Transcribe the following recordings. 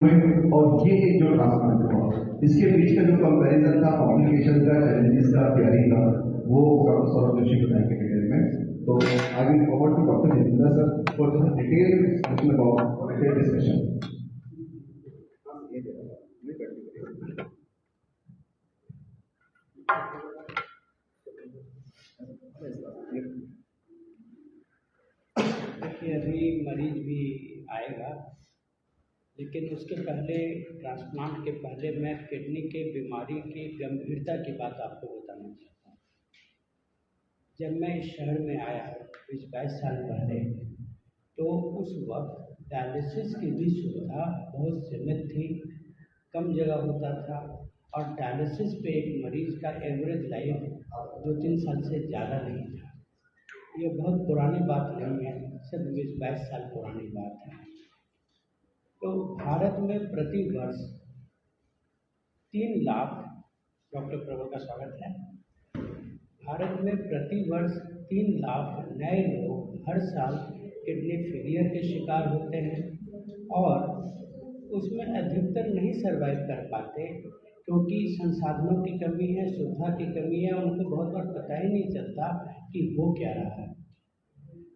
और ये एक जो ट्रांसप्लांट हुआ, इसके बीच का जो कंपैरिजन था कॉम्प्लिकेशन का, चैलेंजेस का, तैयारी का, वो डॉक्टर सौरभ जोशी बताएंगे डिटेल में। तो I will forward to doctor Jitendra sir for the detail explanation about detail discussion. देखिए, अभी मरीज भी आएगा, लेकिन उसके पहले, ट्रांसप्लांट के पहले मैं किडनी के बीमारी की गंभीरता की बात आपको बताना चाहता हूँ। जब मैं इस शहर में आया 20-22 साल पहले, तो उस वक्त डायलिसिस की भी सुविधा बहुत सीमित थी, कम जगह होता था, और डायलिसिस पे एक मरीज का एवरेज लाइफ 2-3 साल से ज़्यादा नहीं था। ये बहुत पुरानी बात नहीं है, सिर्फ 20-22 साल पुरानी बात है। तो भारत में प्रति वर्ष 3 लाख, डॉक्टर प्रवर का स्वागत है। भारत में प्रति वर्ष 3 लाख नए लोग हर साल किडनी फेलियर के शिकार होते हैं, और उसमें अधिकतर नहीं सर्वाइव कर पाते क्योंकि संसाधनों की कमी है, सुविधा की कमी है, उनको बहुत बार पता ही नहीं चलता कि हो क्या रहा है।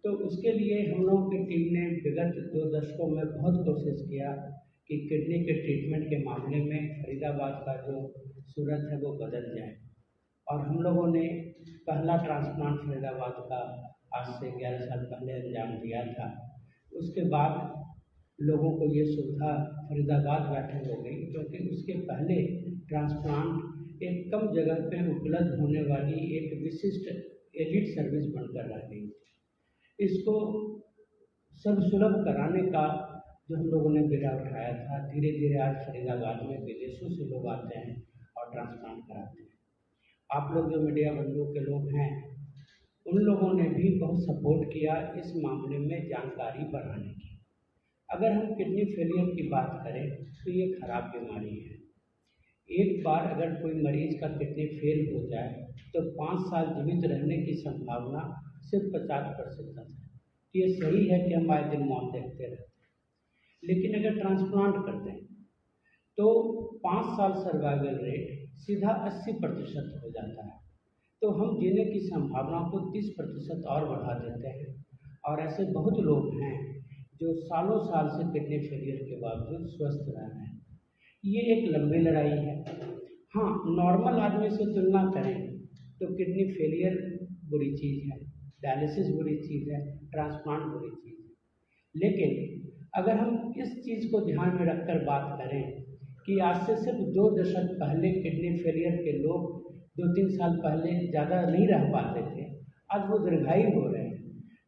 तो उसके लिए हम लोगों की टीम ने विगत 2 दशकों में बहुत कोशिश किया कि किडनी के ट्रीटमेंट के मामले में फरीदाबाद का जो सूरत है वो बदल जाए, और हम लोगों ने पहला ट्रांसप्लांट फरीदाबाद का आज से 11 साल पहले अंजाम दिया था। उसके बाद लोगों को ये सुविधा फरीदाबाद बैठे हो गई, क्योंकि उसके पहले ट्रांसप्लांट एक कम जगह पे उपलब्ध होने वाली एक विशिष्ट एलिट सर्विस बनकर रह गई। इसको सर्वसुलभ कराने का जो हम लोगों ने बीड़ा उठाया था, धीरे धीरे आज फरीदाबाद में विदेशों से लोग आते हैं और ट्रांसप्लांट कराते हैं। आप लोग जो मीडिया बंधुओं के लोग हैं, उन लोगों ने भी बहुत सपोर्ट किया इस मामले में जानकारी बढ़ाने की। अगर हम किडनी फेलियर की बात करें तो ये खराब बीमारी है। एक बार अगर कोई मरीज का किडनी फेल हो जाए तो 5 साल जीवित रहने की संभावना सिर्फ 50% है। ये सही है कि हम आए दिन मौत देखते रहते हैं, लेकिन अगर ट्रांसप्लांट करते हैं तो 5 साल सर्वाइवल रेट सीधा 80% हो जाता है। तो हम जीने की संभावना को 30% और बढ़ा देते हैं, और ऐसे बहुत लोग हैं जो सालों साल से किडनी फेलियर के बावजूद स्वस्थ रह रहे हैं। ये एक लंबी लड़ाई है। हाँ, नॉर्मल आदमी से तुलना करें तो किडनी फेलियर बुरी चीज़ है, डायलिसिस बुरी चीज़ है, ट्रांसप्लांट बुरी चीज़ है। लेकिन अगर हम इस चीज़ को ध्यान में रखकर बात करें कि आज से सिर्फ 2 दशक पहले किडनी फेलियर के लोग 2-3 साल पहले ज़्यादा नहीं रह पाते थे, आज वो दीर्घायु हो रहे हैं।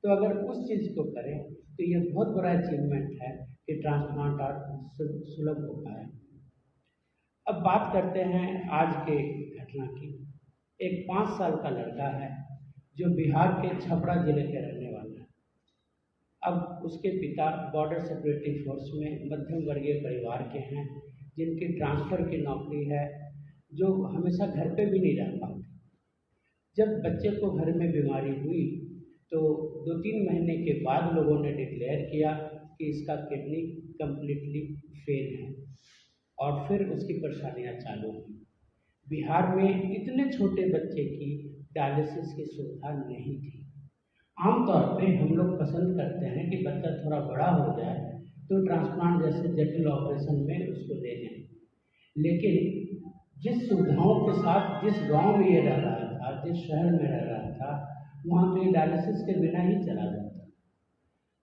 तो अगर उस चीज़ को करें तो ये बहुत बड़ा अचीवमेंट है कि ट्रांसप्लांट आज सुलभ हो पाए। अब बात करते हैं आज के घटना की। एक 5 साल का लड़का है जो बिहार के छपरा जिले के रहने वाला है। अब उसके पिता बॉर्डर सिक्योरिटी फोर्स में मध्यम वर्गीय परिवार के हैं, जिनकी ट्रांसफ़र की नौकरी है, जो हमेशा घर पे भी नहीं रह पाते। जब बच्चे को घर में बीमारी हुई तो 2-3 महीने के बाद लोगों ने डिक्लेयर किया कि इसका किडनी कम्प्लीटली फेल है, और फिर उसकी परेशानियाँ चालू हुई। बिहार में इतने छोटे बच्चे की डायलिसिस की सुविधा नहीं थी। आमतौर पे हम लोग पसंद करते हैं कि बच्चा थोड़ा बड़ा हो जाए तो ट्रांसप्लांट जैसे जटिल ऑपरेशन में उसको ले जाएं, लेकिन जिस सुविधाओं के साथ जिस गांव में ये रह रहा था, जिस शहर में रह रहा था, वहाँ तो ये डायलिसिस के बिना ही चला जाता।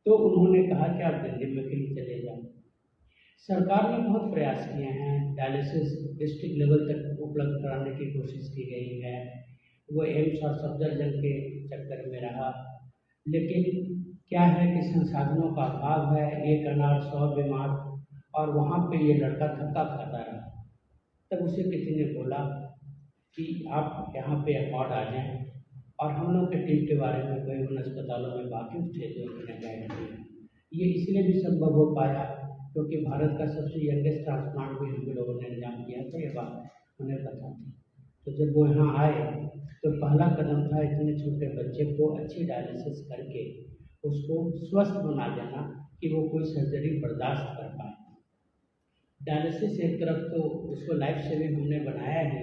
तो उन्होंने कहा कि आप दिल्ली में कहीं चले जाओ। सरकार ने बहुत प्रयास किए हैं, डायलिसिस डिस्ट्रिक्ट लेवल तक उपलब्ध कराने की कोशिश की गई है। वो एम्स और सफदरजंग के चक्कर में रहा, लेकिन क्या है कि संसाधनों का अभाव है। एक अनार 100 बीमार, और वहाँ पे ये लड़का धक्का खाता रहा। तब उसे किसी ने बोला कि आप यहाँ पे अकॉर्ड आ जाएं, और हम लोग के टीम के बारे में कई उन अस्पतालों में वाकिफ थे जो उन्होंने गाइड किया। ये इसलिए भी संभव हो पाया क्योंकि भारत का सबसे यंगेस्ट ट्रांसप्लांट भी हम लोगों ने अंजाम किया था, ये बात उन्हें पता थी। तो जब वो यहाँ आए तो पहला कदम था इतने छोटे बच्चे को अच्छी डायलिसिस करके उसको स्वस्थ बना देना कि वो कोई सर्जरी बर्दाश्त कर पाए। डायलिसिस एक तरफ तो उसको लाइफ सेविंग हमने बनाया ही,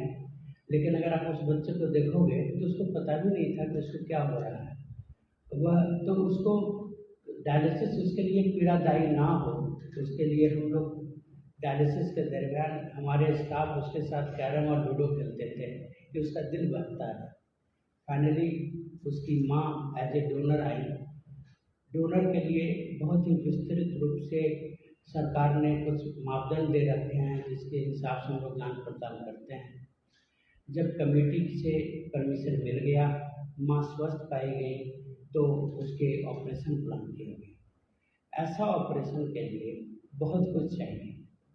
लेकिन अगर आप उस बच्चे को देखोगे तो उसको पता भी नहीं था कि उसको क्या हो रहा है। वह तो उसको डायलिसिस उसके लिए पीड़ादायी ना हो, तो उसके लिए हम लोग डायलिसिस के दरमियान हमारे स्टाफ उसके साथ कैरम और लूडो खेलते थे कि उसका दिल बहता है। फाइनली उसकी माँ एज ए डोनर आई। डोनर के लिए बहुत ही विस्तृत रूप से सरकार ने कुछ मापदंड दे रखे हैं, जिसके हिसाब से हम लोग दान प्रदान करते हैं। जब कमेटी से परमिशन मिल गया, माँ स्वस्थ पाई गई, तो उसके ऑपरेशन प्लान किया गया। ऐसा ऑपरेशन के लिए बहुत कुछ चाहिए,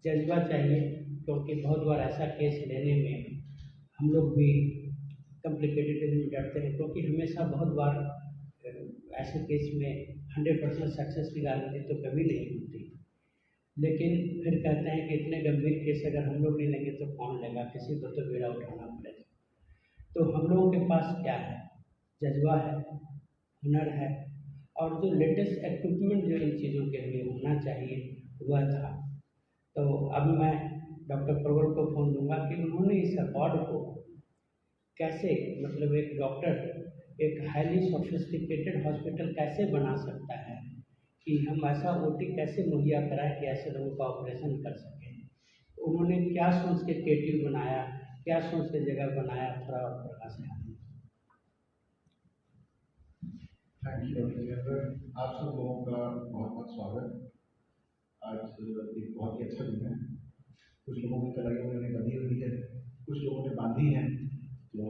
जज्बा चाहिए, क्योंकि बहुत बार ऐसा केस लेने में हम लोग भी कॉम्प्लिकेटेड में डरते हैं, क्योंकि हमेशा बहुत बार ऐसे केस में 100% सक्सेस की गारंटी तो कभी नहीं होती। लेकिन फिर कहते हैं कि इतने गंभीर केस अगर हम लोग नहीं लेंगे तो कौन लेगा, किसी को तो बेड़ा उठाना पड़ेगा। तो हम लोगों के पास क्या है? जज्बा है, हुनर है, और जो लेटेस्ट इक्विपमेंट जो इन चीज़ों के लिए होना चाहिए वह था। तो अब मैं डॉक्टर प्रवल को फ़ोन दूंगा कि उन्होंने इस अवार्ड को कैसे, मतलब एक डॉक्टर एक हाईली सोफिस्टिकेटेड हॉस्पिटल कैसे बना सकता है कि हम ऐसा ओटी कैसे मुहैया कराएं कि ऐसे लोगों का ऑपरेशन कर सकें। उन्होंने क्या सोच के केटिव बनाया, क्या सोच के जगह बनाया, थोड़ा और प्रकाश डालें। Thank you doctor Jitendra. आप सब लोगों का बहुत बहुत स्वागत। आज एक बहुत ही अच्छा दिन है। कुछ लोगों की कलाइयों में बंधी हुई है, कुछ लोगों ने बांधी है। तो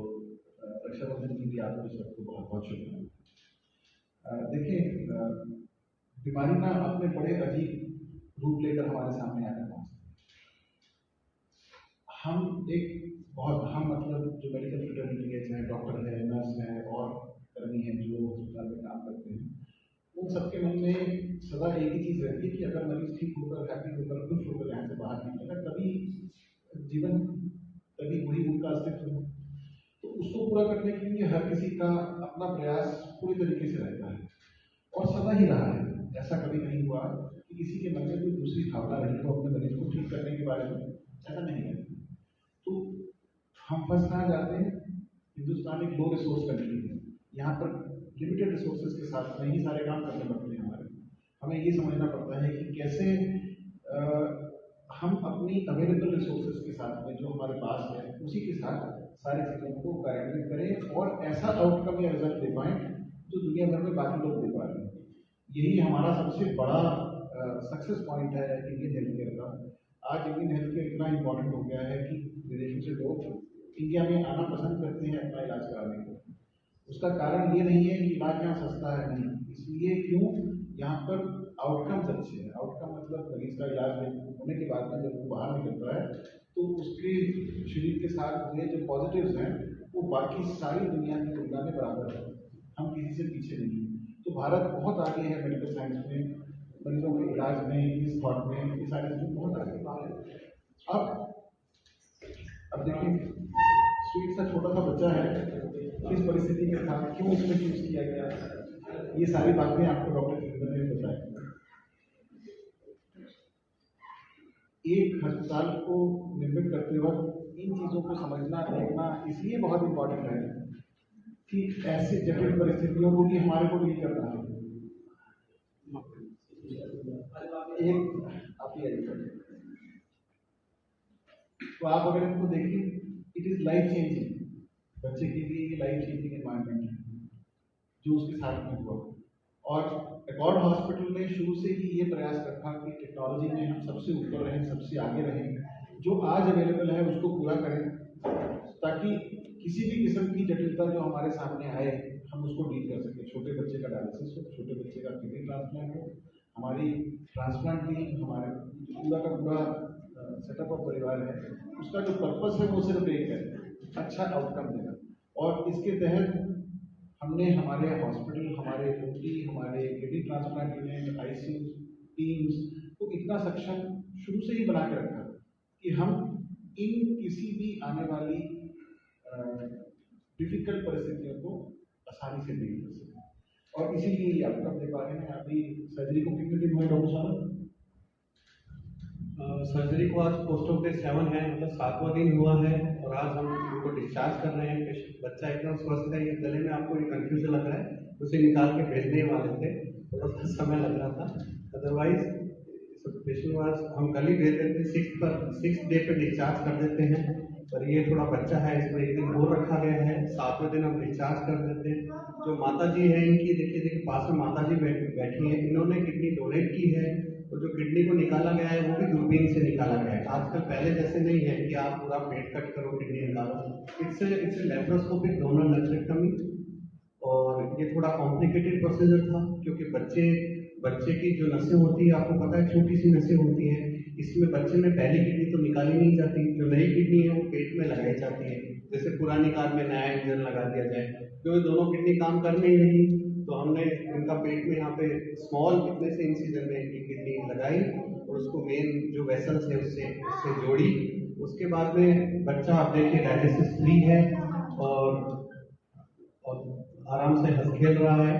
रक्षाबंधन की भी आपको सबको बहुत बहुत शुभकामनाएं। देखिए, बीमारी ना अपने बड़े अजीब रूप लेकर हमारे सामने आकर पहुंचती है। हम मतलब जो मेडिकल फ्रेटर्निटी है, चाहे डॉक्टर है, नर्स है और कर्मी हैं जो अस्पताल में काम करते हैं, उन सबके मन में सदा एक ही चीज़ रहती है कि अगर मरीज ठीक होकर, हैप्पी होकर, खुश होकर यहाँ से बाहर निकलेगा तभी जीवन, तभी वही उनका अस्तित्व है। तो उसको पूरा करने के लिए हर किसी का अपना प्रयास पूरी तरीके से रहता है और सदा ही रहा है। ऐसा कभी नहीं हुआ कि किसी के मन में कोई दूसरी भावना रही हो अपने मरीज को ठीक करने के बारे में, ऐसा नहीं है। तो हम फंस कहाँ जाते हैं? हिंदुस्तान एक लो रिसोर्स कंट्री है। यहाँ पर लिमिटेड रिसोर्सेज के साथ में ही सारे काम करने पड़ते हैं। हमें ये समझना पड़ता है कि कैसे हम अपनी अवेलेबल रिसोर्सेज के साथ में जो हमारे पास है उसी के साथ सारी चीज़ों को कार्यान्वित करें और ऐसा आउटकम या रिजल्ट दे पाएँ जो दुनिया भर में बाकी लोग दे पा रहे हैं। यही हमारा सबसे बड़ा सक्सेस पॉइंट है इंडियन हेल्थ केयर का। आज इंडियन हेल्थ केयर इतना इम्पोर्टेंट हो गया है कि विदेशों से लोग इंडिया में आना पसंद करते हैं अपना इलाज कराने के लिए। उसका कारण ये नहीं है कि इलाज यहाँ सस्ता है, नहीं, इसलिए क्यों, यहाँ पर आउटकम्स अच्छे हैं। आउटकम मतलब मरीज का इलाज होने के बाद में जब वो बाहर निकलता है तो उसके शरीर के साथ में जो पॉजिटिव्स हैं वो बाकी सारी दुनिया की तुलना में बराबर है। हम किसी से पीछे नहीं हैं। तो भारत बहुत आगे है मेडिकल साइंस में, मरीजों के इलाज में, इस थॉट में, ये सारी चीज़ें बहुत आगे। अब देखिए, स्वीट सा छोटा सा बच्चा है, किस परिस्थिति में था, क्यों इसमें चूज किया गया, ये सारी बातें आपको डॉक्टर जितेंद्र ने बताई। एक अस्पताल को निर्मित करते वक्त इन चीज़ों को समझना, देखना इसलिए बहुत इम्पोर्टेंट है कि ऐसे जटिल परिस्थितियों को भी हमारे को डील करना है। एक आप ये तो आप अगर इनको देखें, इट इज लाइफ चेंजिंग। बच्चे के लिए ये लाइफ चेंजिंग एनवायरनमेंट है जो उसके साथ में हुआ। और एकॉर्ड हॉस्पिटल ने शुरू से ही ये प्रयास रखा कि टेक्नोलॉजी में हम सबसे ऊपर रहें, सबसे आगे रहें, जो आज अवेलेबल है उसको पूरा करें, ताकि किसी भी किस्म की जटिलता जो हमारे सामने आए हम उसको डील कर सकें। छोटे बच्चे का डायलिसिस हो, छोटे बच्चे का किडनी ट्रांसप्लांट हो, हमारी ट्रांसप्लांट टीम, हमारे पूरा का पूरा सेटअप ऑफ परिवार है, उसका जो पर्पस है वो सिर्फ एक है, अच्छा आउटकम देना। और इसके तहत हमने हमारे हॉस्पिटल, हमारे ओटी, हमारे kidney transplant unit, ICU teams को इतना सक्षम शुरू से ही बना के रखा कि हम इन किसी भी आने वाली डिफिकल्ट परिस्थितियों को आसानी से डील कर सकें। और इसीलिए ये आउटकम दे पा रहे हैं। अभी सर्जरी को कितने दिन हुए डॉक्टर साहब? सर्जरी को आज पोस्ट ऑफ डे 7 है, मतलब 7वां दिन हुआ है और आज हम उनको डिस्चार्ज कर रहे हैं। बच्चा एकदम स्वस्थ है। ये गले में आपको ये कंफ्यूजन लग रहा है, उसे निकाल के भेजने वाले थे, थोड़ा सा समय लग रहा था। अदरवाइज पेशेंट आज हम कल ही भेज देते, 6 डे पे डिस्चार्ज कर देते हैं। पर ये थोड़ा बच्चा है, इसको एक दिन और रखा गया है, 7वें दिन हम डिस्चार्ज कर देते हैं। जो माता जी है इनकी देखिए पास में माता जी बैठी है, इन्होंने किडनी डोनेट की है और जो किडनी को निकाला गया है वो भी दूरबीन से निकाला गया है। आजकल पहले जैसे नहीं है कि आप पूरा पेट कट करो किडनी निकालो। इट्स लेप्रोस्कोपिक डोनर नेफ्रेक्टमी और ये थोड़ा कॉम्प्लिकेटेड प्रोसीजर था क्योंकि बच्चे की जो नसें होती है आपको पता है छोटी सी नसें होती हैं। इसमें बच्चे में पहली किडनी तो निकाली नहीं जाती, जो नई किडनी है वो पेट में लगाई जाती है। जैसे पुरानी कार में नया इंजन लगा दिया जाए, क्योंकि दोनों किडनी काम कर नहीं रही तो हमने इनका पेट में यहाँ पे स्मॉल इतने से इंसिजन में एक किडनी लगाई और उसको मेन जो वेसल्स है उससे जोड़ी। उसके बाद में बच्चा आप देखिए डायलिसिस फ्री है और आराम से हंस खेल रहा है।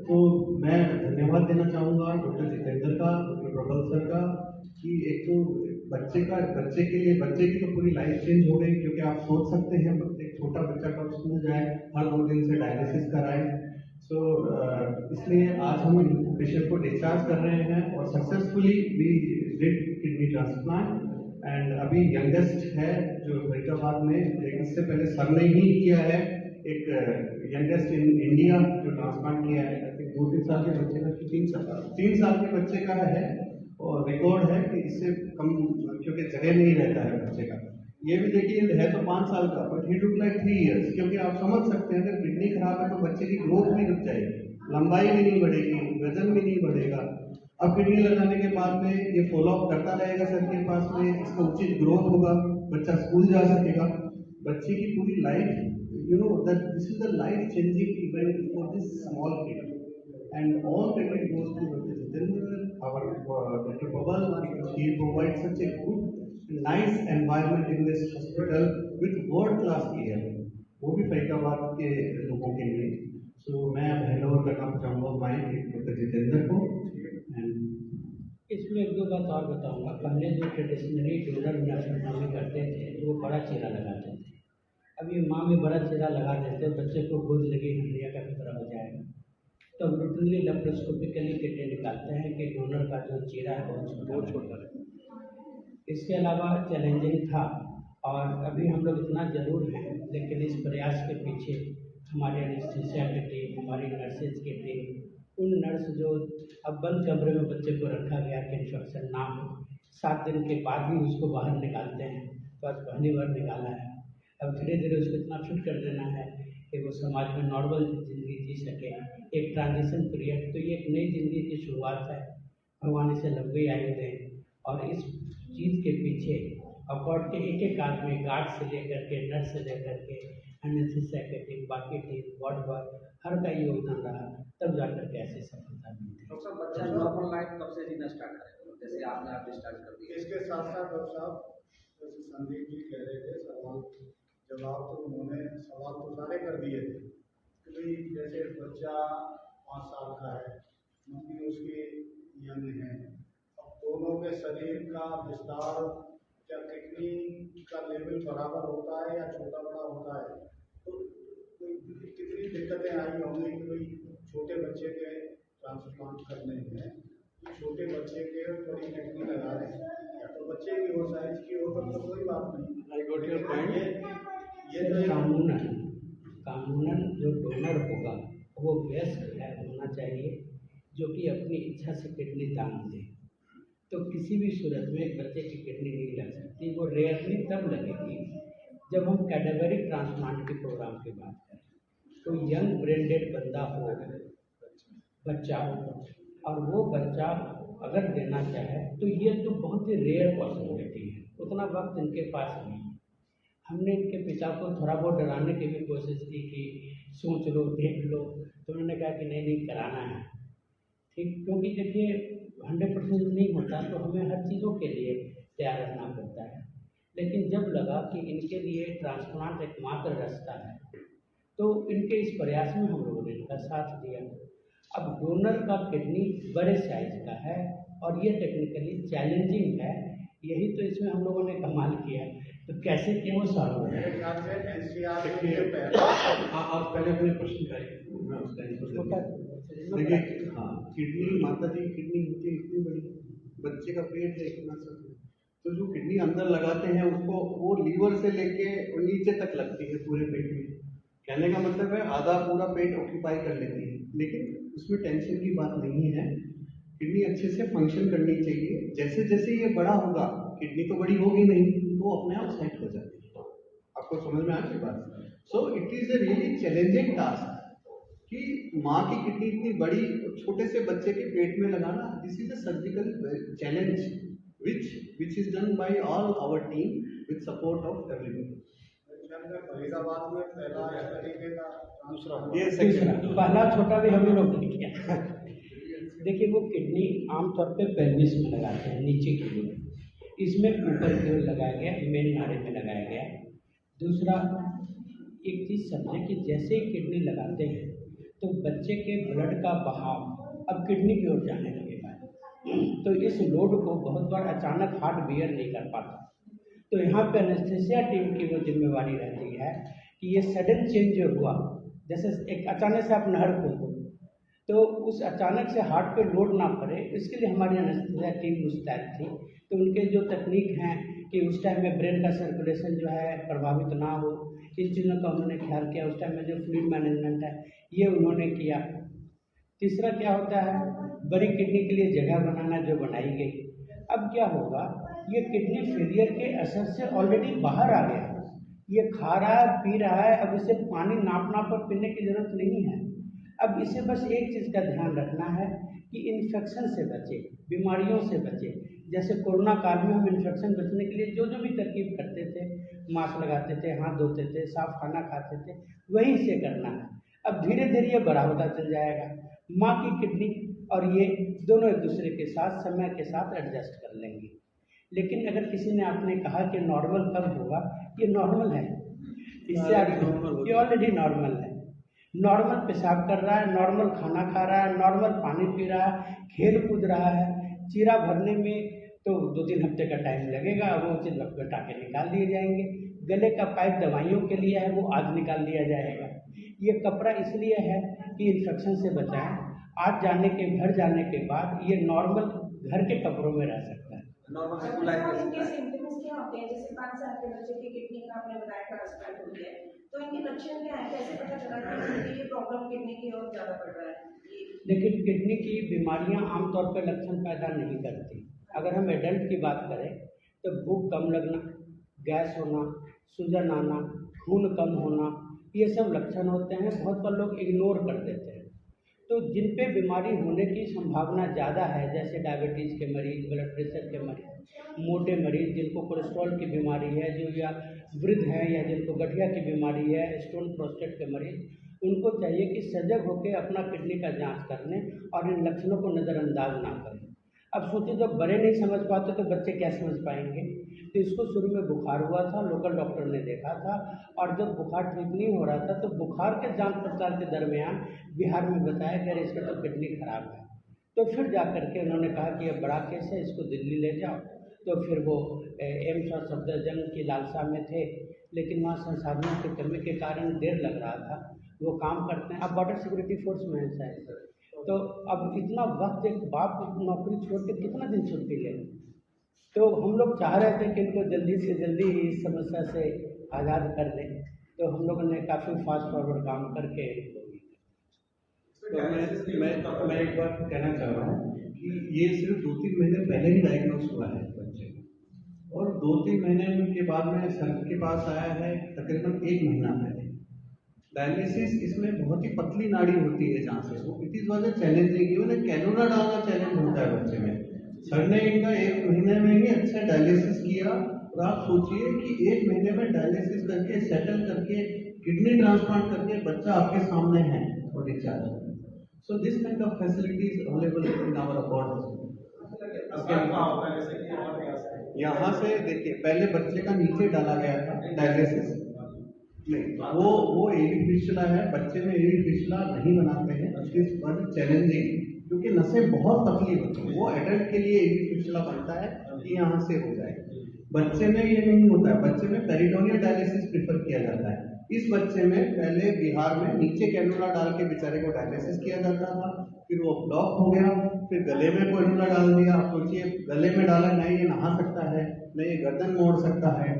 तो मैं धन्यवाद देना चाहूँगा डॉक्टर जितेंद्र का, डॉक्टर प्रबल सर का, कि एक तो बच्चे की तो पूरी लाइफ चेंज हो गई, क्योंकि आप सोच सकते हैं एक छोटा बच्चा कब स्कूल जाए, हर 2 दिन से डायलिसिस कराए। इसलिए आज हम पेशेंट को डिस्चार्ज कर रहे हैं और successfully we did kidney transplant. And अभी यंगेस्ट है जो फरीदाबाद में, इससे पहले सर ने ही किया है, एक यंगेस्ट इन इंडिया जो ट्रांसप्लांट किया है। 2-3 साल के बच्चे का, 3 साल के बच्चे का है और रिकॉर्ड है कि इससे कम, क्योंकि जगह नहीं रहता है बच्चे का। ये भी देखिए है तो 5 साल का, but he look like 3 years, क्योंकि आप समझ सकते हैं अगर किडनी खराब है तो बच्चे की ग्रोथ भी रुक जाएगी, लंबाई भी नहीं बढ़ेगी, वजन भी नहीं बढ़ेगा। अब किडनी लगाने के बाद में ये फॉलोअप करता रहेगा सर के पास में, इसका उचित ग्रोथ होगा, बच्चा स्कूल जा सकेगा। बच्चे की पूरी life, you know that this is a life-changing event for this small kid, and all credit goes to Dr. Jitendra, our Dr. Babal, because he provides such a good, nice environment in this hospital with world-class care, वो भी फरीदाबाद के लोगों के लिए। सो मैं अब hand over करना चाहूँगा माइक डॉक्टर जितेंद्र को। इसमें एक दो बात और बताऊंगा। पहले जो ट्रेडिशनली डोनर नेफ्रेक्टमी करते थे तो वो बड़ा चीरा लगाते थे। अब ये माँ में बड़ा चीरा लगा देते हैं, बच्चे को गोद लगी हड्डियाँ का खतरा हो जाएगा। तो रूटीनली लेप्रोस्कोपिकली किडनी निकालते हैं कि डोनर का जो चीरा है बहुत छोटा है। इसके अलावा चैलेंजिंग था और अभी हम लोग इतना जरूर हैं, लेकिन इस प्रयास के पीछे हमारे एनेस्थीसिया की टीम, हमारी नर्सेज की टीम, उन नर्स जो अब बंद कमरे में बच्चे को रखा गया कि इन्फेक्शन ना हो, 7 दिन के बाद भी उसको बाहर निकालते हैं। तो आज पहली बार निकाला है, अब धीरे धीरे उसको इतना फिट कर देना है कि वो समाज में नॉर्मल ज़िंदगी जी सके। एक ट्रांजिशन पीरियड, तो ये एक नई ज़िंदगी की शुरुआत है, भगवान इसे लंबी आयु दें। और इस चीज़ के पीछे अकॉर्ड के एक आदमी, गार्ड से लेकर के, नर्स से लेकर के, एनेस्थीसिया की टीम, बाकी टीम, वार्ड बॉय, हर का योगदान रहा, तब जाकर के ऐसी सफलता मिलती है। डॉक्टर साहब, बच्चा नॉर्मल लाइफ कब से जीना स्टार्ट करेगा, जैसे आपने आप डिस्चार्ज कर दिया? इसके साथ साथ डॉक्टर साहब, जैसे संदीप जी कह रहे थे, सवाल जवाब तो उन्होंने सवाल तो सारे कर दिए थे कि भाई जैसे बच्चा 5 साल का है, मम्मी उसकी यंग है, अब दोनों के शरीर का विस्तार, क्या किडनी का लेवल बराबर होता है या छोटा बड़ा होता है, तो कोई कितनी दिक्कतें आई होंगी कि भाई छोटे बच्चे के ट्रांसप्लांट करने में, छोटे बच्चे के बड़ी किडनी लगा रहे हैं, या तो बच्चे की हो, साइज की हो, तब तो कोई बात नहीं। I got your point. ये तो कानूनन जो डोनर होगा वो वयस्क होना चाहिए, जो कि अपनी इच्छा से किडनी दान दे। तो किसी भी सूरत में एक बच्चे की किडनी नहीं लग सकती, वो रेयरली तब लगेगी जब हम कैडेवरिक ट्रांसप्लांट के प्रोग्राम की बात करें। तो यंग ब्रेन-डेड बंदा हो, बच्चा हो, और वो बच्चा अगर देना चाहे तो ये तो बहुत ही रेयर पॉसिबिलिटी है, उतना वक्त इनके पास नहीं। हमने इनके पिता को थोड़ा बहुत डराने की भी कोशिश की कि सोच लो, देख लो, तो उन्होंने कहा कि नहीं कराना है, ठीक। क्योंकि देखिए 100% नहीं होता तो हमें हर चीज़ों के लिए तैयार रहना पड़ता है। लेकिन जब लगा कि इनके लिए ट्रांसप्लांट एकमात्र रास्ता है, तो इनके इस प्रयास में हम लोगों ने इनका साथ दिया। अब डोनर का किडनी बड़े साइज का है और ये टेक्निकली चैलेंजिंग है। यही तो इसमें हम लोगों ने कमाल किया। तो कैसे किया वो सॉल्व हो मेरे जाएगा। ख्याल से एनसीआर देखिए, के पहले आप पहले अपने क्वेश्चन करिए, मैं उसका आंसर देता हूँ। देखिए, हाँ, किडनी, माता जी किडनी होती है इतनी बड़ी, बच्चे का पेट है इतना सा, तो जो किडनी अंदर लगाते हैं उसको, वो लीवर से लेके और नीचे तक लगती है पूरे पेट में। कहने का मतलब है आधा पूरा पेट ऑक्यूपाई कर लेती है, लेकिन उसमें टेंशन की बात नहीं है। किडनी अच्छे से फंक्शन करनी चाहिए। जैसे जैसे ये बड़ा होगा, किडनी तो बड़ी होगी नहीं, तो अपने आप सेट हो जाती है। आपको समझ में आ गई बात? So it is a really challenging task कि माँ की किडनी इतनी बड़ी छोटे से बच्चे के पेट में लगाना। This is a surgical challenge which is done by all our team with support of everybody. Faridabad में पहला इस तरीके का दूसरा ये दूसरा, सेकंड। पहला छोटा भी हम लोग ने किया। देखिए, वो किडनी आमतौर पे पेल्विस में लगाते हैं, नीचे की ओर। इसमें ऊपर की ओर लगाया गया, मेन नारे में लगाया गया। दूसरा, एक चीज़ समझे कि जैसे ही किडनी लगाते हैं तो बच्चे के ब्लड का बहाव अब किडनी की ओर जाने लगेगा। तो इस लोड को बहुत बार अचानक हार्ट बियर नहीं कर पाता। तो यहाँ पे एनेस्थीसिया टीम की वो जिम्मेवारी रहती है कि ये सडन चेंज जो हुआ, जैसे एक अचानक से आप नहर खोल दो, तो उस अचानक से हार्ट पे लोड ना पड़े, इसके लिए हमारी एनेस्थीसिया टीम मुस्तैद थी। तो उनके जो तकनीक हैं कि उस टाइम में ब्रेन का सर्कुलेशन जो है प्रभावित ना हो, इन चीज़ों का उन्होंने ख्याल किया। उस टाइम में जो फ्लूइड मैनेजमेंट है ये उन्होंने किया। तीसरा क्या होता है, बड़ी किडनी के लिए जगह बनाना जो बनाई गई। अब क्या होगा, ये किडनी फेलियर के असर से ऑलरेडी बाहर आ गया, ये खा रहा है, पी रहा है, अब इसे पानी नाप कर पीने की जरूरत नहीं है। अब इसे बस एक चीज़ का ध्यान रखना है कि इन्फेक्शन से बचे, बीमारियों से बचे। जैसे कोरोना काल में हम इन्फेक्शन बचने के लिए जो जो भी तरकीब करते थे, मास्क लगाते थे, हाथ धोते थे, साफ खाना खाते थे, वही इसे करना है। अब धीरे धीरे ये बड़ा होता चल जाएगा। माँ की किडनी और ये दोनों एक दूसरे के साथ समय के साथ एडजस्ट कर लेंगे। लेकिन अगर किसी ने आपने कहा कि नॉर्मल कब होगा, ये नॉर्मल है, इससे आगे ये ऑलरेडी नॉर्मल है। नॉर्मल पेशाब कर रहा है, नॉर्मल खाना खा रहा है, नॉर्मल पानी पी रहा है, खेल कूद रहा है। चीरा भरने में तो 2-3 हफ्ते का टाइम लगेगा, वो उचित वक्त पर टाँके निकाल दिए जाएंगे। गले का पाइप दवाइयों के लिए है, वो आज निकाल दिया जाएगा। ये कपड़ा इसलिए है कि इन्फेक्शन से बचाएं। आज जाने के घर जाने के बाद ये नॉर्मल घर के कपड़ों में रह सकता है। इनके सिम्टम्स क्या होते हैं? जैसे 5 साल के बच्चे की किडनी का आपने बताया ट्रांसप्लांट हो गया है, तो इनके लक्षण क्या है? कैसे पता चला कि ये प्रॉब्लम किडनी की ओर ज़्यादा बढ़ रहा है? लेकिन किडनी की बीमारियां आमतौर पर लक्षण पैदा नहीं करती। अगर हम एडल्ट की बात करें तो भूख कम लगना, गैस होना, सूजन आना, खून कम होना, ये सब लक्षण होते हैं। बहुत बार लोग इग्नोर कर देते हैं। तो जिन पे बीमारी होने की संभावना ज़्यादा है, जैसे डायबिटीज़ के मरीज, ब्लड प्रेशर के मरीज, मोटे मरीज, जिनको कोलेस्ट्रॉल की बीमारी है, जो या वृद्ध हैं, या जिनको गठिया की बीमारी है, स्टोन प्रोस्टेट के मरीज, उनको चाहिए कि सजग होकर अपना किडनी का जांच कर लें और इन लक्षणों को नज़रअंदाज ना करें। अब सोचिए, जब बड़े नहीं समझ पाते तो बच्चे क्या समझ पाएंगे। तो इसको शुरू में बुखार हुआ था, लोकल डॉक्टर ने देखा था, और जब बुखार ठीक नहीं हो रहा था तो बुखार के जांच पड़ताल के दरमियान बिहार में बताया गया इसका तो किडनी खराब है। तो फिर जा करके उन्होंने कहा कि यह बड़ा केस है, इसको दिल्ली ले जाओ। तो फिर वो एम्स और सफदरजंग की लालसा में थे, लेकिन वहाँ संसाधनों की कमी के कारण देर लग रहा था। वो काम करते हैं, अब बॉर्डर सिक्योरिटी फोर्स में है शायद। तो अब इतना वक्त एक बाप नौकरी छोड़ के कितना दिन छुट्टी ले। तो हम लोग चाह रहे थे कि इनको जल्दी से जल्दी इस समस्या से आज़ाद कर दें। तो हम लोगों ने काफ़ी फास्ट फॉरवर्ड काम करके तो मैं एक बात कहना चाह रहा हूँ कि ये सिर्फ 2-3 महीने पहले ही डायग्नोस हुआ है बच्चे, और 2-3 महीने के बाद में सर के पास आया है तकरीबन 1 महीना पहले। डायलिसिस इसमें बहुत ही पतली नाड़ी होती है जहाँ से, वो इट इज वाज चैलेंजिंग, उन्हें कैनोला डालना चैलेंज होता है बच्चे में। सर ने इनका 1 महीने में ही अच्छा डायलिसिस किया, और आप सोचिए कि 1 महीने में डायलिसिस करके सेटल करके किडनी ट्रांसप्लांट करके बच्चा आपके सामने है और discharge. So this kind of facilities available in our abroad. यहाँ से देखिए, पहले बच्चे का नीचे डाला गया था डायलिसिस नहीं, वो एडी फिस्टुला है, बच्चे में एडी फिस्टुला नहीं बनाते हैं, चैलेंजिंग। क्योंकि नसें बहुत पतली होती हैं, वो एडल्ट के लिए एक पिछला बनता है कि यहाँ से हो जाए। बच्चे में ये नहीं होता है, बच्चे में पेरिटोनियल डायलिसिस प्रेफर किया जाता है। इस बच्चे में पहले बिहार में नीचे कैनुला डाल के बेचारे को डायलिसिस किया जाता था, फिर वो ब्लॉक हो गया, फिर गले में कैनुला डाल दिया। आप सोचिए, गले में डाला, नहीं ये नहा सकता है, नहीं ये गर्दन मोड़ सकता है,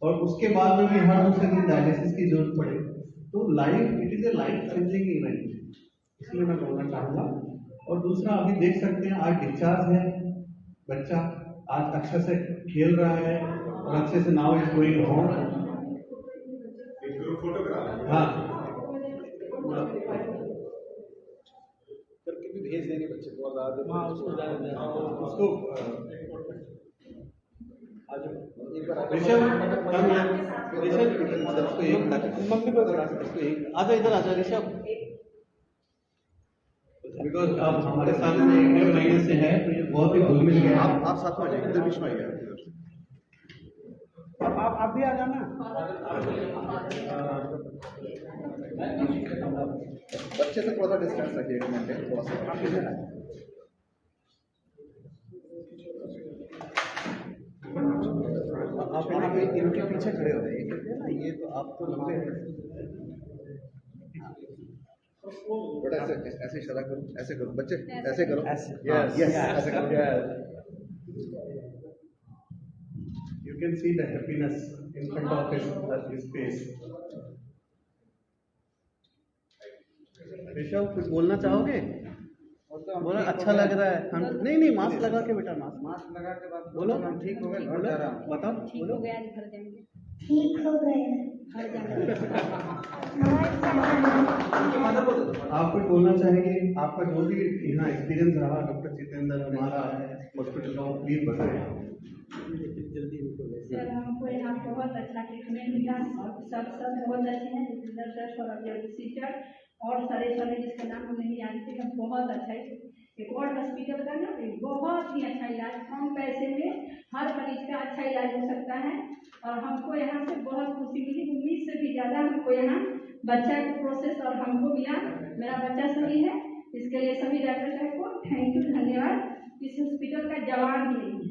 और उसके बाद में भी हर दूसरे दिन डायलिसिस की जरूरत पड़े। तो life, it is a life changing event, इसलिए मैं बोलना चाहूँगा। और दूसरा, अभी देख सकते हैं आज डिस्चार्ज है बच्चा, आज अच्छे से खेल रहा है और अच्छे से नाउ इज गोइंग होम। हाँ, करके भी भेज देंगे बच्चे को, और हाँ उसको उसको एक बार ऋषभ कम है, ऋषभ उसको एक मम्मी को करा उसको एक आजा, इधर आजा ऋषभ, बिकॉज अब हमारे सामने 1-1.5 महीने से है, तो ये बहुत ही घुल मिल गया। आप साथ में आ जाइए, इधर बीच में आइए। आप भी आ जाना। बच्चे से थोड़ा सा डिस्टेंस रखिए, 1 मिनट थोड़ा सा। आप इनके पीछे खड़े हो जाइए, क्योंकि ना ये तो आप तो लंबे हैं। बेटा ऐसे इशारा करो, ऐसे करो बच्चे, ऐसे करो, यस ऐसे करो। You can see the happiness in front of his face. Rishabh कुछ बोलना चाहोगे? बोला अच्छा लग रहा है। हम नहीं मास्क लगा के बेटा, मास्क लगा के बात बोलो, हम ठीक हो गए, घर जा रहा हूँ। बताओ, ठीक हो गया, घर जाएंगे। ठीक हो गए। घर जाएंगे। आप कुछ बोलना चाहेंगे? आपका जो भी यहाँ एक्सपीरियंस रहा डॉक्टर जितेंद्र, हमारा हॉस्पिटल का, प्लीज बताएं। सर हमको यहाँ बहुत अच्छा ट्रीटमेंट मिला और सब बहुत अच्छे हैं, जितेंद्र सर, सौरभ सिस्टर और सारे जिसका नाम हम नहीं जानते हैं, बहुत अच्छा है। एक और हॉस्पिटल का ना बहुत ही अच्छा इलाज, कम पैसे में हर मरीज का अच्छा इलाज हो सकता है, और हमको यहाँ से बहुत खुशी मिली। उम्मीद से भी ज़्यादा हमको यहाँ बच्चा का प्रोसेस और हमको मिला, मेरा बच्चा सही है। इसके लिए सभी डॉक्टर साहब को थैंक यू, धन्यवाद। इस हॉस्पिटल का जवाब ही नहीं है।